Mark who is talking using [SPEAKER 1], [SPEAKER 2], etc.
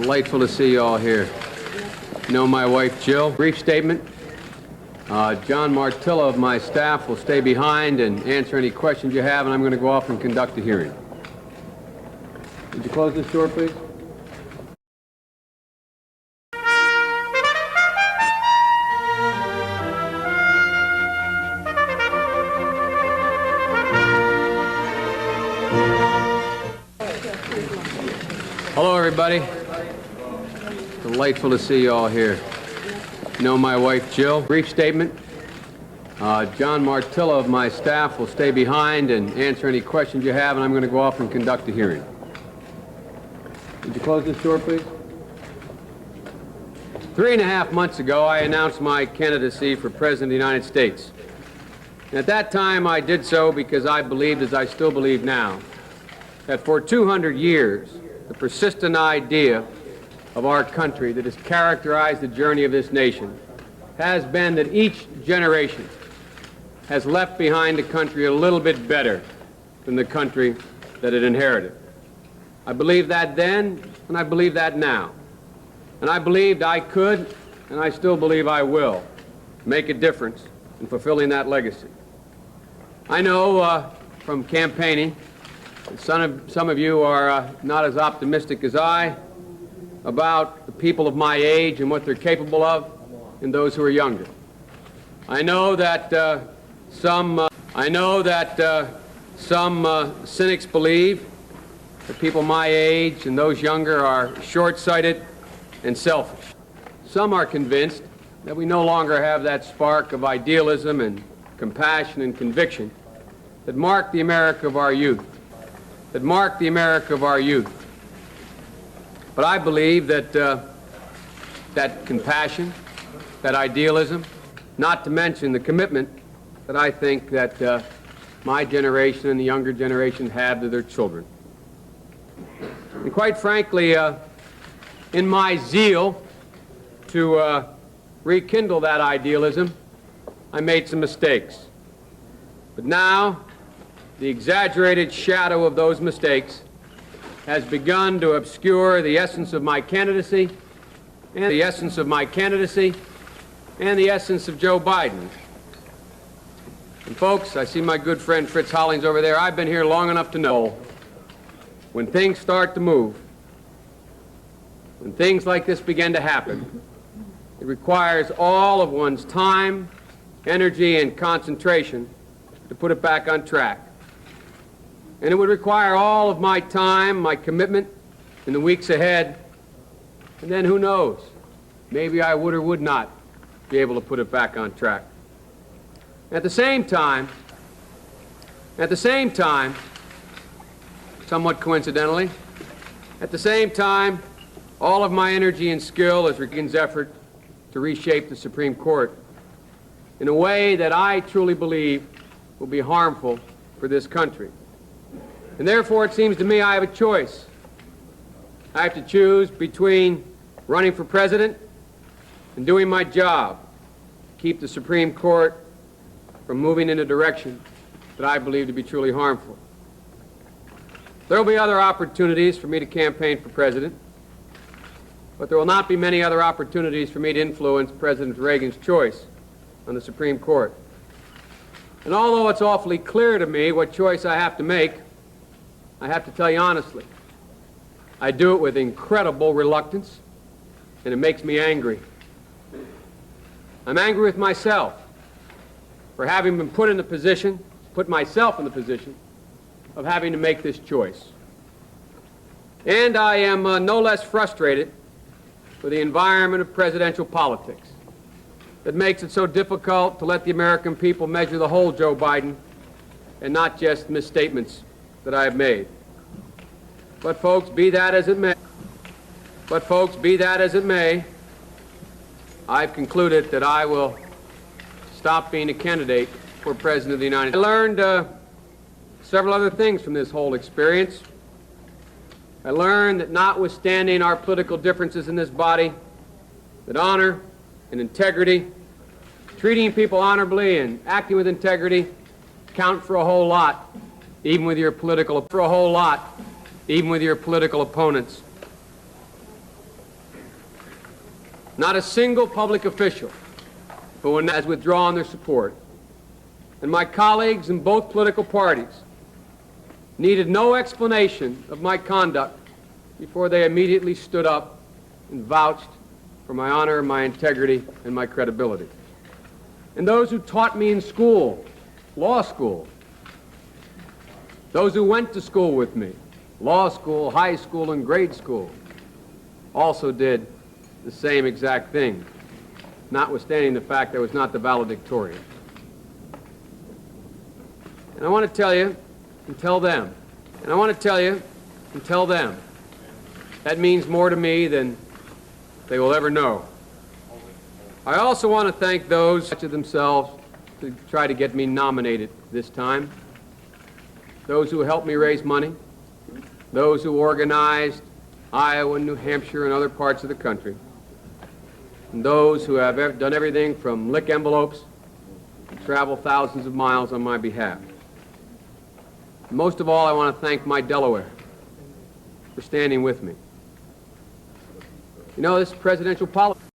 [SPEAKER 1] Delightful to see you all here. You know my wife, Jill. Brief statement. John Martillo of my staff will stay behind and answer any questions you have, and I'm going to go off and conduct the hearing. Would you close this door, please? Hello, everybody. Delightful to see you all here. You know my wife, Jill. Brief statement. John Martillo of my staff will stay behind and answer any questions you have, and I'm going to go off and conduct the hearing. Would you close this door, please? 3.5 months ago, I announced my candidacy for President of the United States. And at that time, I did so because I believed, as I still believe now, that for 200 years, the persistent idea of our country that has characterized the journey of this nation has been that each generation has left behind a country a little bit better than the country that it inherited. I believed that then, and I believe that now. And I believed I could, and I still believe I will, make a difference in fulfilling that legacy. I know from campaigning that some of you are not as optimistic as I about the people of my age and what they're capable of, and those who are younger. I know that some cynics believe that people my age and those younger are short-sighted and selfish. Some are convinced that we no longer have that spark of idealism and compassion and conviction that marked the America of our youth. But I believe that that compassion, that idealism, not to mention the commitment that I think that my generation and the younger generation have to their children. And quite frankly, in my zeal to rekindle that idealism, I made some mistakes. But now, the exaggerated shadow of those mistakes has begun to obscure the essence of my candidacy and the essence of Joe Biden. And folks, I see my good friend Fritz Hollings over there. I've been here long enough to know when things start to move, when things like this begin to happen, it requires all of one's time, energy, and concentration to put it back on track. And it would require all of my time, my commitment in the weeks ahead. And then who knows? Maybe I would or would not be able to put it back on track. At the same time, somewhat coincidentally, all of my energy and skill is Reagan's effort to reshape the Supreme Court in a way that I truly believe will be harmful for this country. And therefore, it seems to me I have a choice. I have to choose between running for president and doing my job to keep the Supreme Court from moving in a direction that I believe to be truly harmful. There will be other opportunities for me to campaign for president, but there will not be many other opportunities for me to influence President Reagan's choice on the Supreme Court. And although it's awfully clear to me what choice I have to make, I have to tell you honestly, I do it with incredible reluctance, and it makes me angry. I'm angry with myself for having been put myself in the position of having to make this choice. And I am no less frustrated with the environment of presidential politics that makes it so difficult to let the American people measure the whole Joe Biden and not just misstatements that I have made. But folks, be that as it may, I've concluded that I will stop being a candidate for President of the United States. I learned several other things from this whole experience. I learned that notwithstanding our political differences in this body, that honor and integrity, treating people honorably and acting with integrity count for a whole lot, even with your political opponents. Not a single public official who has withdrawn their support. And my colleagues in both political parties needed no explanation of my conduct before they immediately stood up and vouched for my honor, my integrity, and my credibility. And those who taught me in school, law school, those who went to school with me, law school, high school, and grade school, also did the same exact thing, notwithstanding the fact I was not the valedictorian. And I want to tell you and tell them, and I want to tell you and tell them, that means more to me than they will ever know. I also want to thank those to themselves to try to get me nominated this time, those who helped me raise money, those who organized Iowa and New Hampshire and other parts of the country, and those who have done everything from lick envelopes and travel thousands of miles on my behalf. Most of all, I want to thank my Delaware for standing with me. You know, this presidential policy